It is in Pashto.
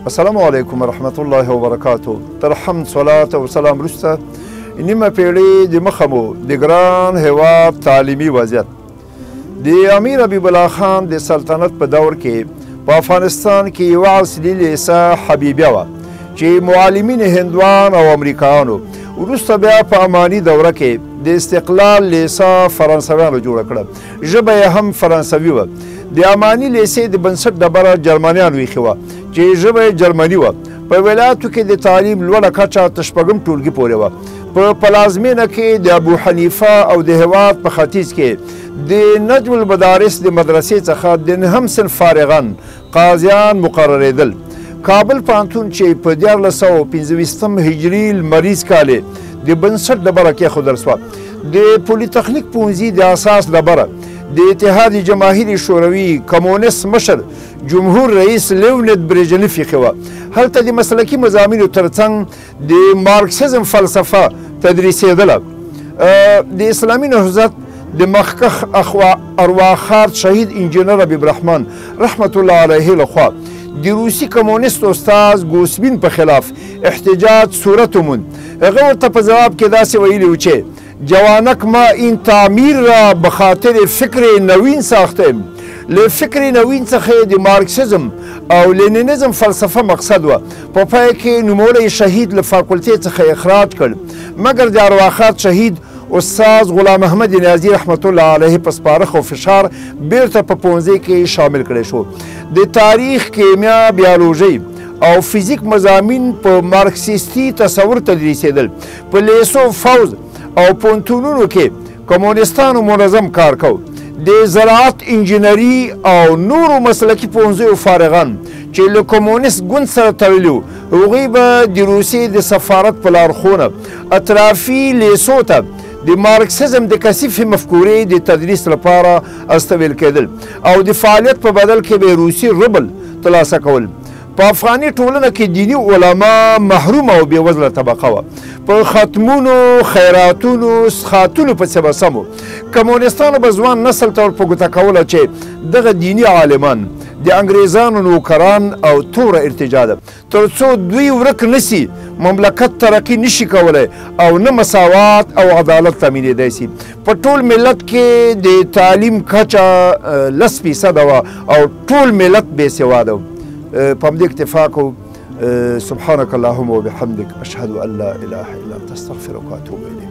السلام علیکم ورحمت الله وبرکاتو. تر حمد صلات او سلام وروسته نیمه پیړۍ د مخه مو د ګران هیواد تعلیمي وضعیت د امیر حبیب الله خان د سلطنت په دور کې په افغانستان کې یوه اصلي لیسه حبیبیه وه چې معلمین هندوان او امریکایانو وروسته بیا په اماني دوره کې د استقلال لیسه فرانسویانو جوړه کړه. ژبه یې هم فرانسوي وه. د اماني لیسې د بنسټ ډبره جرمنیانو ایښې وه چې ژبه یې جرمني وه. په ولایاتو کې د تعلیم لوړه کچه تر شپږم ټولګي پورې وه. په پلازمینه کې د ابو حنیفه او د هېواد په ختیځ کې د نجم المدارس د مدرسې څخه د نهم صنف فارغان قاضیان مقررېدل. کابل پوهنتون چې په 1425 هجري لمریز کال د بنسټ ډبره کېښودل شوه. د پولیتخنیک پوهنځي د اساس ډبره د اتحاد جماهیر شوروي کمونیست مشر جمهور رئیس لیونید بریژنیف ایښې وه. هلته د مسلکي مضامینو ترڅنګ د مارکسیزم فلسفه تدریسېدله. د اسلامي نهضت د مخکښ ارواښاد شهید انجینر حبیب الرحمن رحمت الله علیه لخوا د روسي کمونیست استاذ ګوسبین په خلاف احتجاج صورت وموند. هغه ورته په ځواب کې داسې ویلي و چې جوانک ما این تعمیر را به خاطر فکر نوین ساختیم. له فکر نوین څخه د مارکسیزم او لینینیزم فلسفه مقصد وه. په پای کې نوموړی شهید له فاکولتې څخه اخراج کړ، مګر د ارواښاد شهید استاذ غلام احمد نیازي رحمت الله علیه په سپارښت او فشار بیرته په پوهنځي کې شامل کړی شو. د تاریخ، کیمیا، بیولوژي او فزیک مضامین په مارکسیستي تصور تدریسېدل. په لیسو، فوز او پوهنتونونو کې کمونیستانو منظم کار کو. د زراعت، انجینري او نورو مسلکي پوهنځیو فارغان چې له کمونیست ګوند سره تړلي وو، هغوی به د روسیې د سفارت په لارښوونه اطرافي لیسو ته د مارکسیزم د کثیفې مفکورې د تدریس لپاره استویل کېدل او د فعالیت په بدل کې به روسي روبل ترلاسه کول. په افغاني ټولنه کې دیني علما محرومه او بېوزله طبقه وه. په ختمونو، خیراتونو، سخاتونو پسې به سم وو. کمونیستانو به ځوان نسل ته ور په ګوته کوله چې دغه دیني عالمان د انګریزانو نوکران او توره ارتجا ده. تر څو دوی ورک نسي، مملکت ترقي نشي کولی او نه مساوات او عدالت تامینېدی سي. په ټول ملت کې د تعلیم کچه 10% وه او ټول ملت بېسواده و. په همدې اکتفا کوو. سبحانك اللهم وبحمدك أشهد أن لا إله إلا أنت أستغفرك وأتوب إليك.